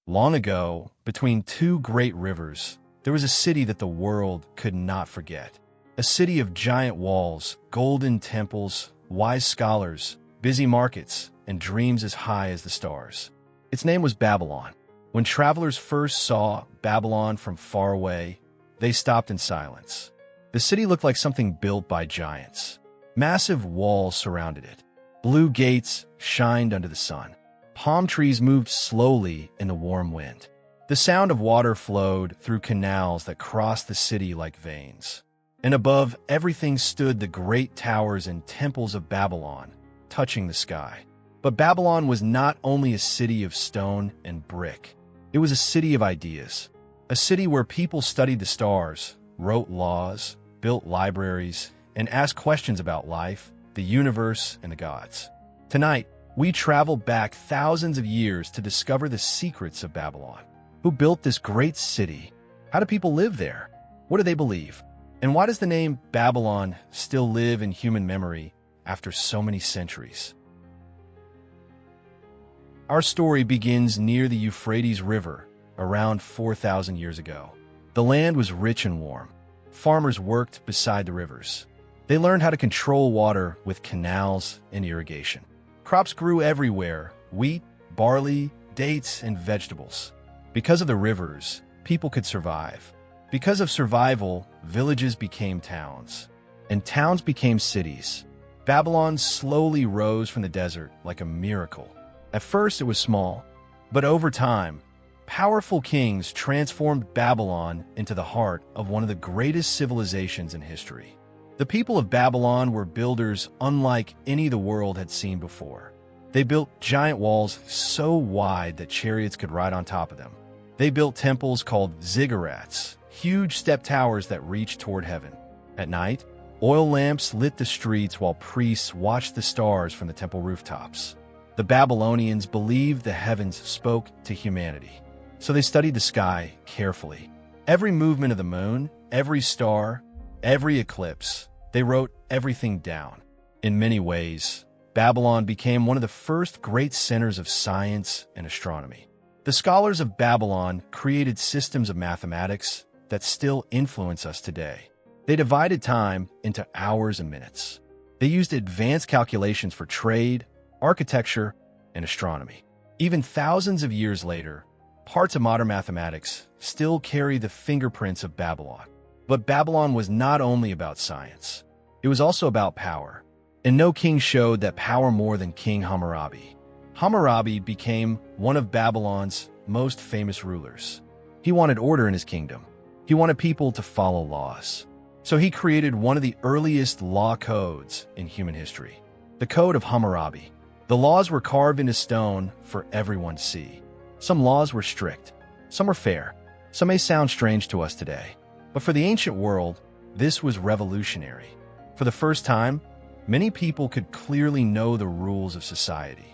Long ago, between two great rivers, there was a city that the world could not forget. A city of giant walls, golden temples, wise scholars, busy markets, and dreams as high as the stars. Its name was Babylon. When travelers first saw Babylon from far away, they stopped in silence. The city looked like something built by giants. Massive walls surrounded it. Blue gates shined under the sun. Palm trees moved slowly in the warm wind. The sound of water flowed through canals that crossed the city like veins. And above everything stood the great towers and temples of Babylon, touching the sky. But Babylon was not only a city of stone and brick. It was a city of ideas. A city where people studied the stars, wrote laws, built libraries, and asked questions about life, the universe, and the gods. Tonight, we travel back thousands of years to discover the secrets of Babylon. Who built this great city? How do people live there? What do they believe? And why does the name Babylon still live in human memory after so many centuries? Our story begins near the Euphrates River, around 4,000 years ago. The land was rich and warm. Farmers worked beside the rivers. They learned how to control water with canals and irrigation. Crops grew everywhere: wheat, barley, dates, and vegetables. Because of the rivers, people could survive. Because of survival, villages became towns, and towns became cities. Babylon slowly rose from the desert like a miracle. At first it was small, but over time, powerful kings transformed Babylon into the heart of one of the greatest civilizations in history. The people of Babylon were builders unlike any the world had seen before. They built giant walls so wide that chariots could ride on top of them. They built temples called ziggurats, huge step towers that reached toward heaven. At night, oil lamps lit the streets while priests watched the stars from the temple rooftops. The Babylonians believed the heavens spoke to humanity, so they studied the sky carefully. Every movement of the moon, every star, every eclipse, they wrote everything down. In many ways, Babylon became one of the first great centers of science and astronomy. The scholars of Babylon created systems of mathematics that still influence us today. They divided time into hours and minutes. They used advanced calculations for trade, architecture, and astronomy. Even thousands of years later, parts of modern mathematics still carry the fingerprints of Babylon. But Babylon was not only about science. It was also about power. And no king showed that power more than King Hammurabi. Hammurabi became one of Babylon's most famous rulers. He wanted order in his kingdom. He wanted people to follow laws. So he created one of the earliest law codes in human history, the Code of Hammurabi. The laws were carved into stone for everyone to see. Some laws were strict. Some were fair. Some may sound strange to us today. But for the ancient world, this was revolutionary. For the first time, many people could clearly know the rules of society.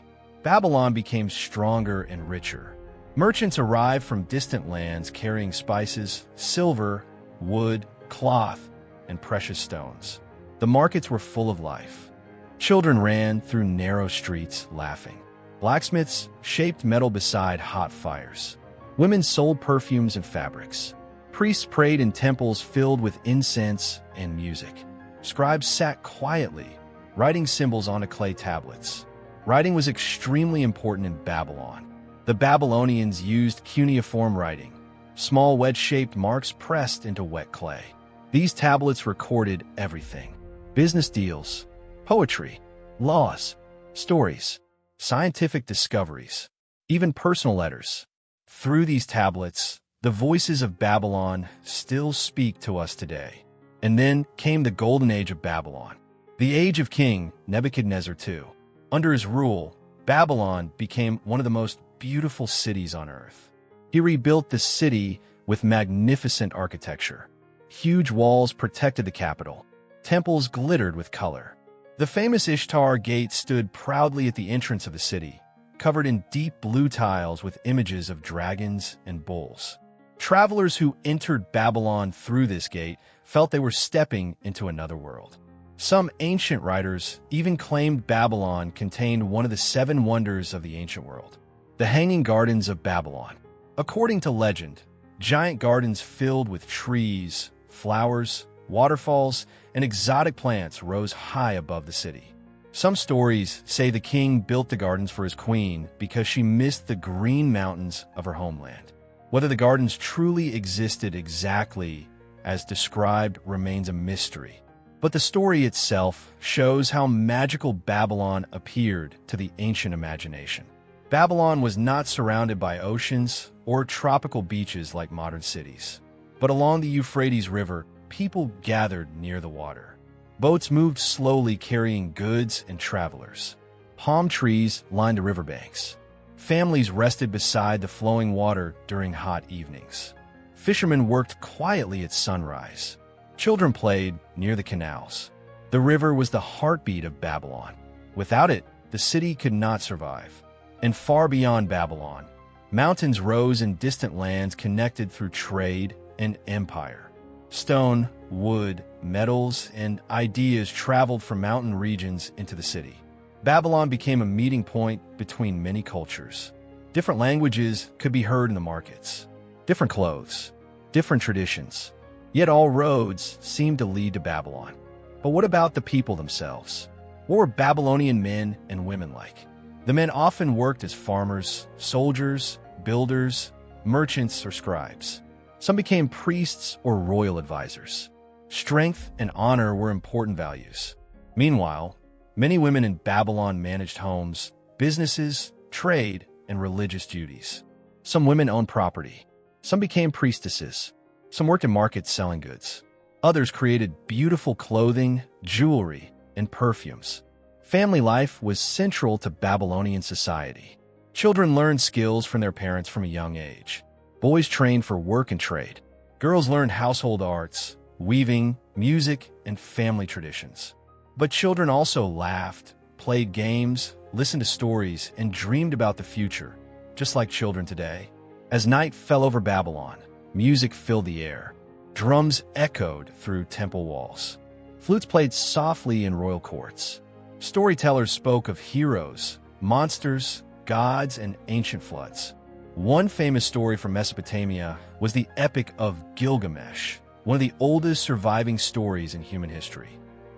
Babylon became stronger and richer. Merchants arrived from distant lands carrying spices, silver, wood, cloth, and precious stones. The markets were full of life. Children ran through narrow streets laughing. Blacksmiths shaped metal beside hot fires. Women sold perfumes and fabrics. Priests prayed in temples filled with incense and music. Scribes sat quietly, writing symbols onto clay tablets. Writing was extremely important in Babylon. The Babylonians used cuneiform writing, small wedge-shaped marks pressed into wet clay. These tablets recorded everything: business deals, poetry, laws, stories, scientific discoveries, even personal letters. Through these tablets, the voices of Babylon still speak to us today. And then came the golden age of Babylon, the age of King Nebuchadnezzar II. Under his rule, Babylon became one of the most beautiful cities on earth. He rebuilt the city with magnificent architecture. Huge walls protected the capital. Temples glittered with color. The famous Ishtar Gate stood proudly at the entrance of the city, covered in deep blue tiles with images of dragons and bulls. Travelers who entered Babylon through this gate felt they were stepping into another world. Some ancient writers even claimed Babylon contained one of the 7 wonders of the ancient world, the Hanging Gardens of Babylon. According to legend, giant gardens filled with trees, flowers, waterfalls, and exotic plants rose high above the city. Some stories say the king built the gardens for his queen because she missed the green mountains of her homeland. Whether the gardens truly existed exactly as described remains a mystery. But the story itself shows how magical Babylon appeared to the ancient imagination. Babylon was not surrounded by oceans or tropical beaches like modern cities. But along the Euphrates River, people gathered near the water. Boats moved slowly carrying goods and travelers. Palm trees lined the riverbanks. Families rested beside the flowing water during hot evenings. Fishermen worked quietly at sunrise. Children played near the canals. The river was the heartbeat of Babylon. Without it, the city could not survive. And far beyond Babylon, mountains rose in distant lands connected through trade and empire. Stone, wood, metals, and ideas traveled from mountain regions into the city. Babylon became a meeting point between many cultures. Different languages could be heard in the markets. Different clothes, different traditions. Yet all roads seemed to lead to Babylon. But what about the people themselves? What were Babylonian men and women like? The men often worked as farmers, soldiers, builders, merchants, or scribes. Some became priests or royal advisors. Strength and honor were important values. Meanwhile, many women in Babylon managed homes, businesses, trade, and religious duties. Some women owned property. Some became priestesses. Some worked in markets selling goods. Others created beautiful clothing, jewelry, and perfumes. Family life was central to Babylonian society. Children learned skills from their parents from a young age. Boys trained for work and trade. Girls learned household arts, weaving, music, and family traditions. But children also laughed, played games, listened to stories, and dreamed about the future, just like children today. As night fell over Babylon, music filled the air. Drums echoed through temple walls. Flutes played softly in royal courts. Storytellers spoke of heroes, monsters, gods, and ancient floods. One famous story from Mesopotamia was the Epic of Gilgamesh, one of the oldest surviving stories in human history.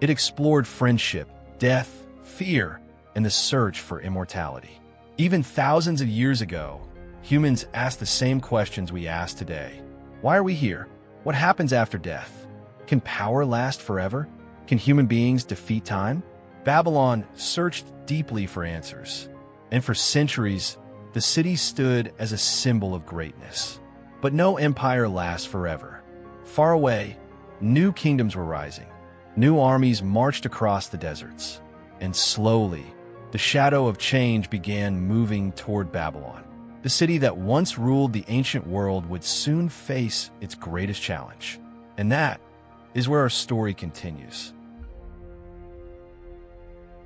It explored friendship, death, fear, and the search for immortality. Even thousands of years ago, humans asked the same questions we ask today. Why are we here? What happens after death? Can power last forever? Can human beings defeat time? Babylon searched deeply for answers, and for centuries, the city stood as a symbol of greatness. But no empire lasts forever. Far away, new kingdoms were rising. New armies marched across the deserts. And slowly, the shadow of change began moving toward Babylon. The city that once ruled the ancient world would soon face its greatest challenge. And that is where our story continues.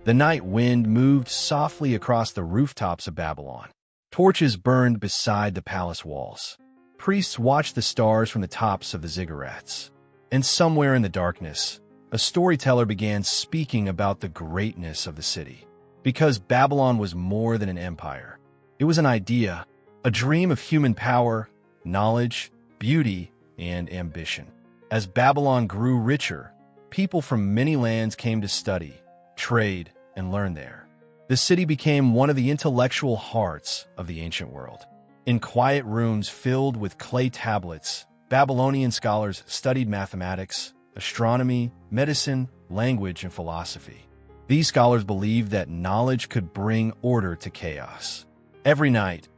The night wind moved softly across the rooftops of Babylon. Torches burned beside the palace walls. Priests watched the stars from the tops of the ziggurats. And somewhere in the darkness, a storyteller began speaking about the greatness of the city. Because Babylon was more than an empire. It was an idea, a dream of human power, knowledge, beauty, and ambition. As Babylon grew richer, people from many lands came to study, trade, and learn there. The city became one of the intellectual hearts of the ancient world. In quiet rooms filled with clay tablets, Babylonian scholars studied mathematics, astronomy, medicine, language, and philosophy. These scholars believed that knowledge could bring order to chaos. Every night,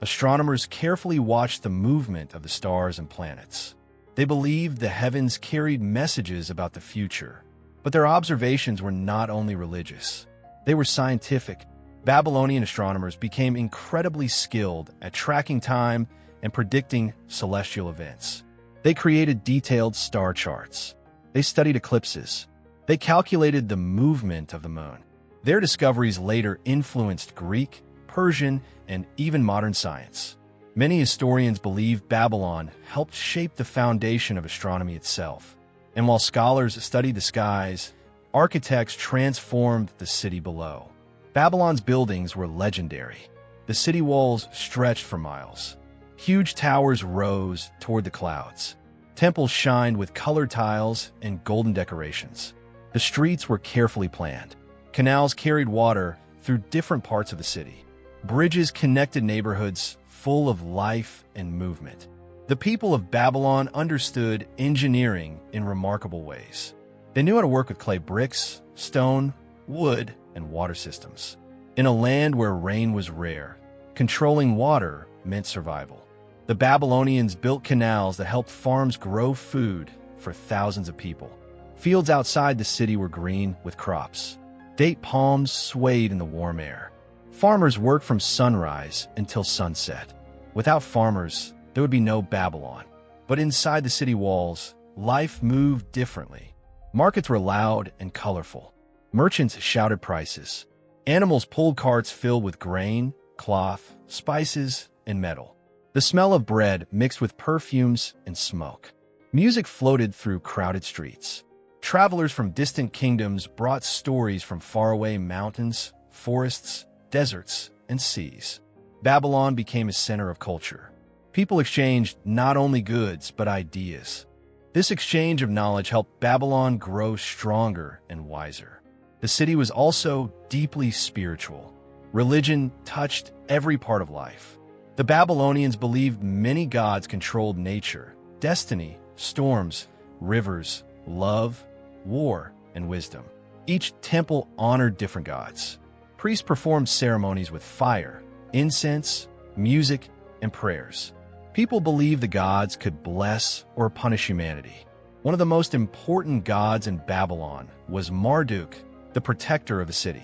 astronomers carefully watched the movement of the stars and planets. They believed the heavens carried messages about the future. But their observations were not only religious. They were scientific. Babylonian astronomers became incredibly skilled at tracking time and predicting celestial events. They created detailed star charts. They studied eclipses. They calculated the movement of the moon. Their discoveries later influenced Greek, Persian, and even modern science. Many historians believe Babylon helped shape the foundation of astronomy itself. And while scholars studied the skies, architects transformed the city below. Babylon's buildings were legendary. The city walls stretched for miles. Huge towers rose toward the clouds. Temples shined with colored tiles and golden decorations. The streets were carefully planned. Canals carried water through different parts of the city. Bridges connected neighborhoods full of life and movement. The people of Babylon understood engineering in remarkable ways. They knew how to work with clay bricks, stone, wood, and water systems. In a land where rain was rare, controlling water meant survival. The Babylonians built canals that helped farms grow food for thousands of people. Fields outside the city were green with crops. Date palms swayed in the warm air. Farmers worked from sunrise until sunset. Without farmers, there would be no Babylon. But inside the city walls, life moved differently. Markets were loud and colorful. Merchants shouted prices. Animals pulled carts filled with grain, cloth, spices, and metal. The smell of bread mixed with perfumes and smoke. Music floated through crowded streets. Travelers from distant kingdoms brought stories from faraway mountains, forests, deserts, and seas. Babylon became a center of culture. People exchanged not only goods, but ideas. This exchange of knowledge helped Babylon grow stronger and wiser. The city was also deeply spiritual. Religion touched every part of life. The Babylonians believed many gods controlled nature, destiny, storms, rivers, love, war, and wisdom. Each temple honored different gods. Priests performed ceremonies with fire, incense, music, and prayers. People believed the gods could bless or punish humanity. One of the most important gods in Babylon was Marduk, the protector of the city.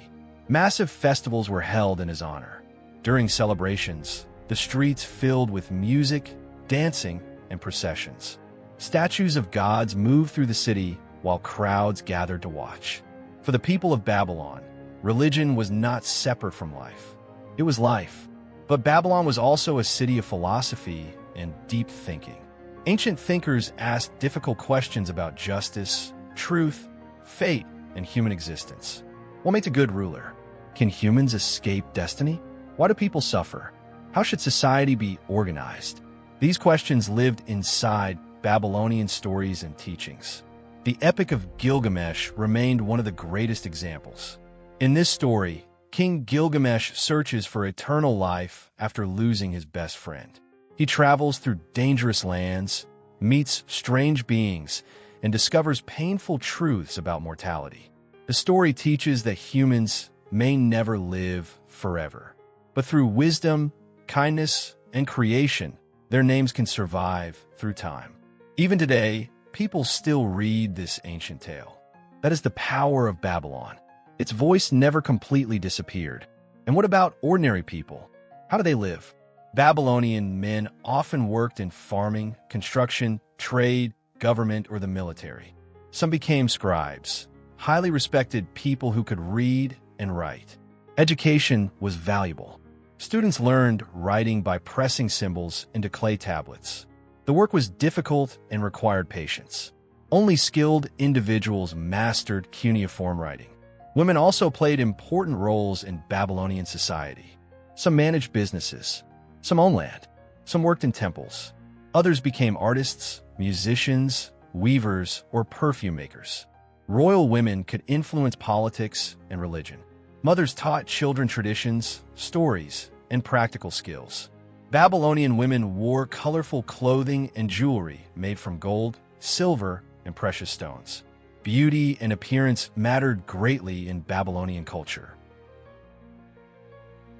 Massive festivals were held in his honor. During celebrations, the streets filled with music, dancing, and processions. Statues of gods moved through the city while crowds gathered to watch. For the people of Babylon, religion was not separate from life. It was life. But Babylon was also a city of philosophy and deep thinking. Ancient thinkers asked difficult questions about justice, truth, fate, and human existence. What makes a good ruler? Can humans escape destiny? Why do people suffer? How should society be organized? These questions lived inside Babylonian stories and teachings. The Epic of Gilgamesh remained one of the greatest examples. In this story, King Gilgamesh searches for eternal life after losing his best friend. He travels through dangerous lands, meets strange beings, and discovers painful truths about mortality. The story teaches that humans may never live forever, but through wisdom, kindness, and creation, their names can survive through time. Even today, people still read this ancient tale. That is the power of Babylon. Its voice never completely disappeared. And what about ordinary people? How do they live? Babylonian men often worked in farming, construction, trade, government, or the military. Some became scribes, highly respected people who could read and write. Education was valuable. Students learned writing by pressing symbols into clay tablets. The work was difficult and required patience. Only skilled individuals mastered cuneiform writing. Women also played important roles in Babylonian society. Some managed businesses. Some owned land. Some worked in temples. Others became artists, musicians, weavers, or perfume makers. Royal women could influence politics and religion. Mothers taught children traditions, stories, and practical skills. Babylonian women wore colorful clothing and jewelry made from gold, silver, and precious stones. Beauty and appearance mattered greatly in Babylonian culture.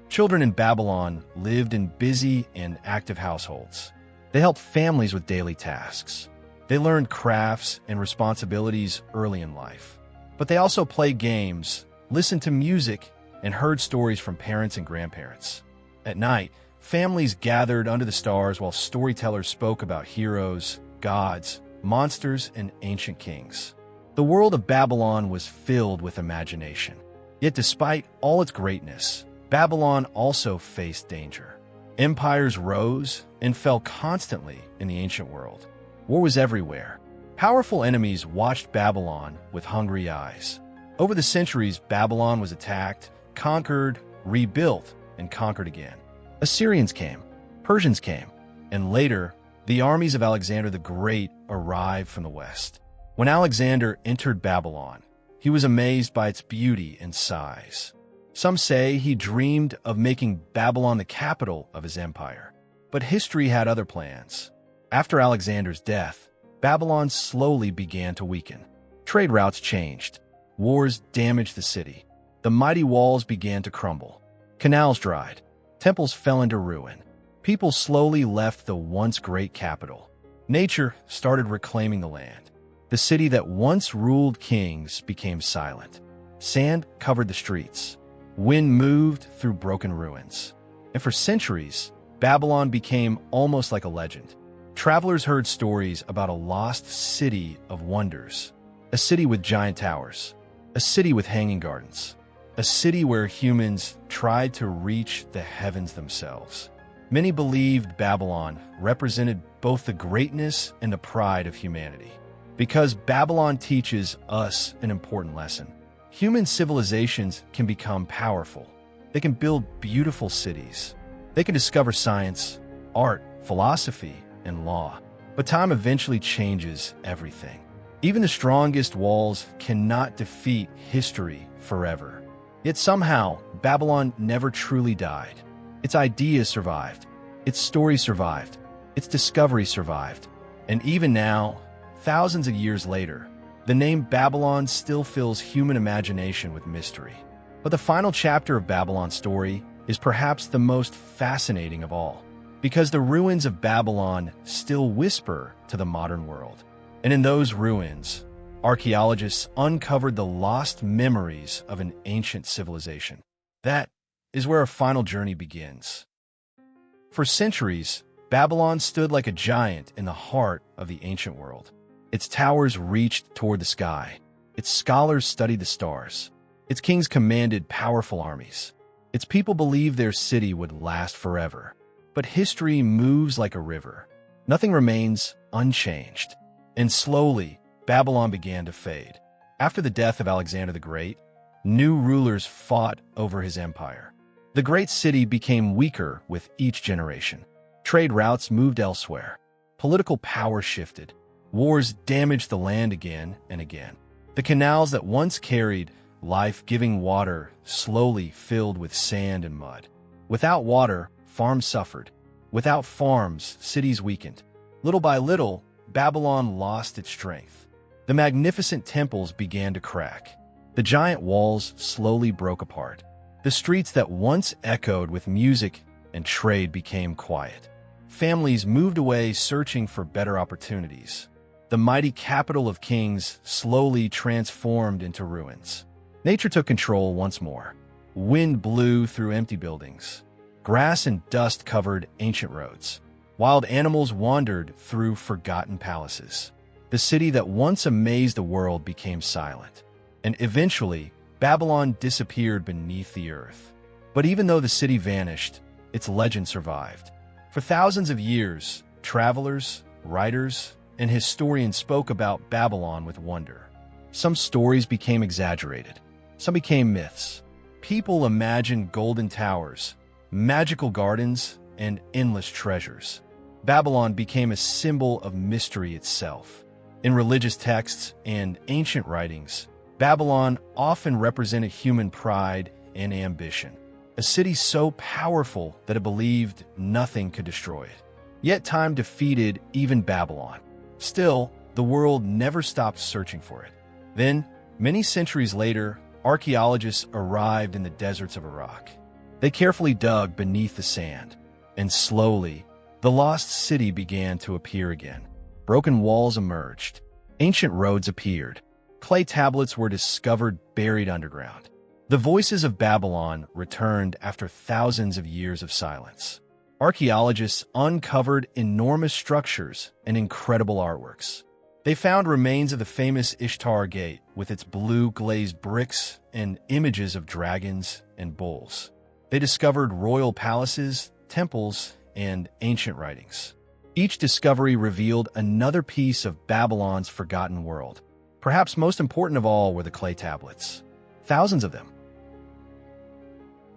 Children in Babylon lived in busy and active households. They helped families with daily tasks. They learned crafts and responsibilities early in life. But they also played games, listened to music, and heard stories from parents and grandparents. At night, families gathered under the stars while storytellers spoke about heroes, gods, monsters, and ancient kings. The world of Babylon was filled with imagination. Yet despite all its greatness, Babylon also faced danger. Empires rose and fell constantly in the ancient world. War was everywhere. Powerful enemies watched Babylon with hungry eyes. Over the centuries, Babylon was attacked, conquered, rebuilt, and conquered again. Assyrians came, Persians came, and later, the armies of Alexander the Great arrived from the west. When Alexander entered Babylon, he was amazed by its beauty and size. Some say he dreamed of making Babylon the capital of his empire. But history had other plans. After Alexander's death, Babylon slowly began to weaken. Trade routes changed. Wars damaged the city. The mighty walls began to crumble. Canals dried. Temples fell into ruin. People slowly left the once great capital. Nature started reclaiming the land. The city that once ruled kings became silent. Sand covered the streets. Wind moved through broken ruins. And for centuries, Babylon became almost like a legend. Travelers heard stories about a lost city of wonders, a city with giant towers, a city with hanging gardens, a city where humans tried to reach the heavens themselves. Many believed Babylon represented both the greatness and the pride of humanity. Because Babylon teaches us an important lesson. Human civilizations can become powerful. They can build beautiful cities. They can discover science, art, philosophy, and law. But time eventually changes everything. Even the strongest walls cannot defeat history forever. Yet somehow, Babylon never truly died. Its ideas survived. Its story survived. Its discovery survived. And even now, thousands of years later, the name Babylon still fills human imagination with mystery. But the final chapter of Babylon's story is perhaps the most fascinating of all, because the ruins of Babylon still whisper to the modern world. And in those ruins, archaeologists uncovered the lost memories of an ancient civilization. That is where our final journey begins. For centuries, Babylon stood like a giant in the heart of the ancient world. Its towers reached toward the sky. Its scholars studied the stars. Its kings commanded powerful armies. Its people believed their city would last forever. But history moves like a river. Nothing remains unchanged. And slowly, Babylon began to fade. After the death of Alexander the Great, new rulers fought over his empire. The great city became weaker with each generation. Trade routes moved elsewhere. Political power shifted. Wars damaged the land again and again. The canals that once carried life-giving water slowly filled with sand and mud. Without water, farms suffered. Without farms, cities weakened. Little by little, Babylon lost its strength. The magnificent temples began to crack. The giant walls slowly broke apart. The streets that once echoed with music and trade became quiet. Families moved away searching for better opportunities. The mighty capital of kings slowly transformed into ruins. Nature took control once more. Wind blew through empty buildings. Grass and dust covered ancient roads. Wild animals wandered through forgotten palaces. The city that once amazed the world became silent. And eventually, Babylon disappeared beneath the earth. But even though the city vanished, its legend survived. For thousands of years, travelers, writers, and historians spoke about Babylon with wonder. Some stories became exaggerated. Some became myths. People imagined golden towers, magical gardens, and endless treasures. Babylon became a symbol of mystery itself. In religious texts and ancient writings, Babylon often represented human pride and ambition. A city so powerful that it believed nothing could destroy it. Yet time defeated even Babylon. Still, the world never stopped searching for it. Then, many centuries later, archaeologists arrived in the deserts of Iraq. They carefully dug beneath the sand, and slowly, the lost city began to appear again. Broken walls emerged. Ancient roads appeared. Clay tablets were discovered buried underground. The voices of Babylon returned after thousands of years of silence. Archaeologists uncovered enormous structures and incredible artworks. They found remains of the famous Ishtar Gate with its blue glazed bricks and images of dragons and bulls. They discovered royal palaces, temples, and ancient writings. Each discovery revealed another piece of Babylon's forgotten world. Perhaps most important of all were the clay tablets. Thousands of them.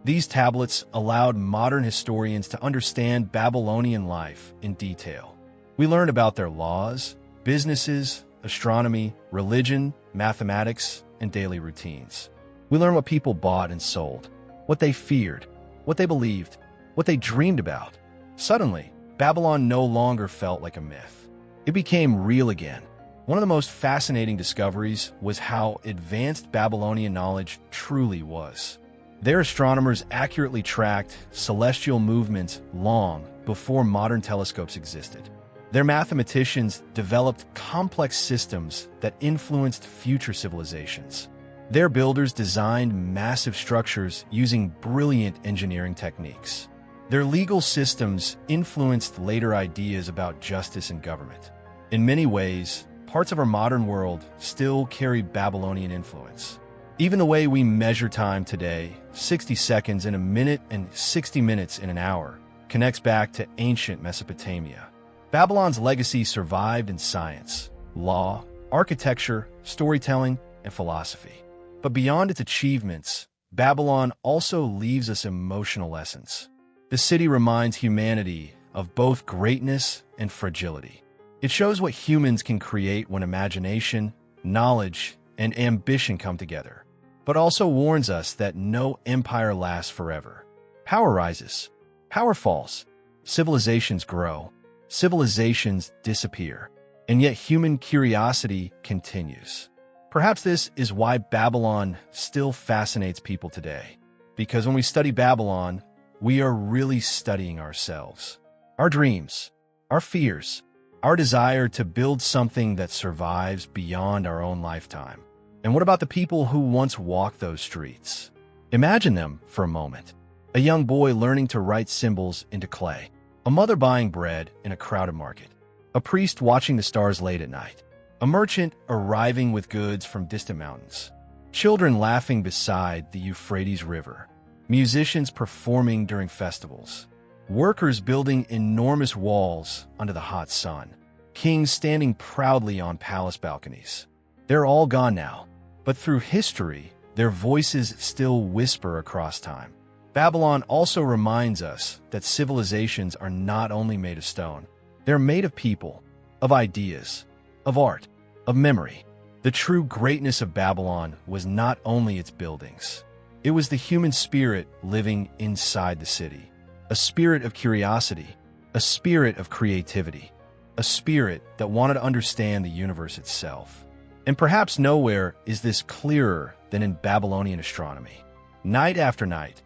These tablets allowed modern historians to understand Babylonian life in detail. We learned about their laws, businesses, astronomy, religion, mathematics, and daily routines. We learned what people bought and sold, what they feared, what they believed, what they dreamed about. Suddenly, Babylon no longer felt like a myth. It became real again. One of the most fascinating discoveries was how advanced Babylonian knowledge truly was. Their astronomers accurately tracked celestial movements long before modern telescopes existed. Their mathematicians developed complex systems that influenced future civilizations. Their builders designed massive structures using brilliant engineering techniques. Their legal systems influenced later ideas about justice and government. In many ways, parts of our modern world still carry Babylonian influence. Even the way we measure time today, 60 seconds in a minute and 60 minutes in an hour, connects back to ancient Mesopotamia. Babylon's legacy survived in science, law, architecture, storytelling, and philosophy. But beyond its achievements, Babylon also leaves us emotional lessons. The city reminds humanity of both greatness and fragility. It shows what humans can create when imagination, knowledge, and ambition come together, but also warns us that no empire lasts forever. Power rises, power falls, civilizations grow, civilizations disappear, and yet human curiosity continues. Perhaps this is why Babylon still fascinates people today, because when we study Babylon, we are really studying ourselves, our dreams, our fears, our desire to build something that survives beyond our own lifetime. And what about the people who once walked those streets? Imagine them for a moment. A young boy learning to write symbols into clay. A mother buying bread in a crowded market. A priest watching the stars late at night. A merchant arriving with goods from distant mountains. Children laughing beside the Euphrates River. Musicians performing during festivals. Workers building enormous walls under the hot sun. Kings standing proudly on palace balconies. They're all gone now, but through history, their voices still whisper across time. Babylon also reminds us that civilizations are not only made of stone, they're made of people, of ideas, of art, of memory. The true greatness of Babylon was not only its buildings. It was the human spirit living inside the city. A spirit of curiosity, a spirit of creativity, a spirit that wanted to understand the universe itself. And perhaps nowhere is this clearer than in Babylonian astronomy. Night after night,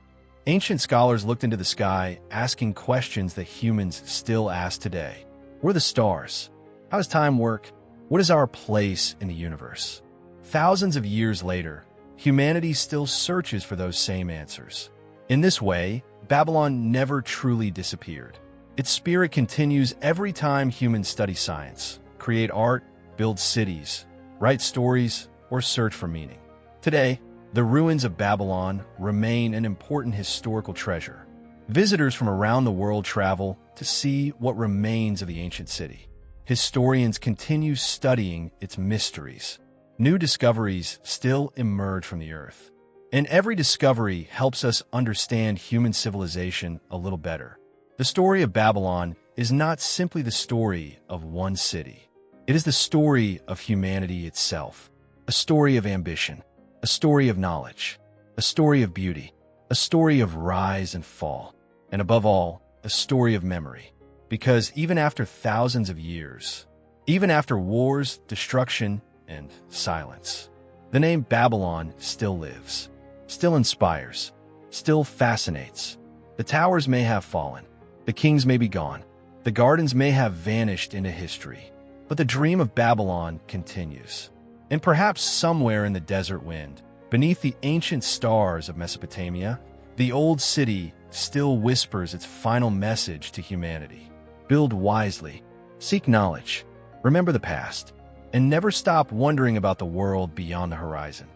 ancient scholars looked into the sky, asking questions that humans still ask today. Where are the stars? How does time work? What is our place in the universe? Thousands of years later, humanity still searches for those same answers. In this way, Babylon never truly disappeared. Its spirit continues every time humans study science, create art, build cities, write stories, or search for meaning. Today, the ruins of Babylon remain an important historical treasure. Visitors from around the world travel to see what remains of the ancient city. Historians continue studying its mysteries. New discoveries still emerge from the earth. And every discovery helps us understand human civilization a little better. The story of Babylon is not simply the story of one city. It is the story of humanity itself, a story of ambition, a story of knowledge, a story of beauty, a story of rise and fall, and above all, a story of memory. Because even after thousands of years, even after wars, destruction, and silence, the name Babylon still lives, still inspires, still fascinates. The towers may have fallen, the kings may be gone, the gardens may have vanished into history, but the dream of Babylon continues. And perhaps somewhere in the desert wind, beneath the ancient stars of Mesopotamia, the old city still whispers its final message to humanity. Build wisely, seek knowledge, remember the past, and never stop wondering about the world beyond the horizon.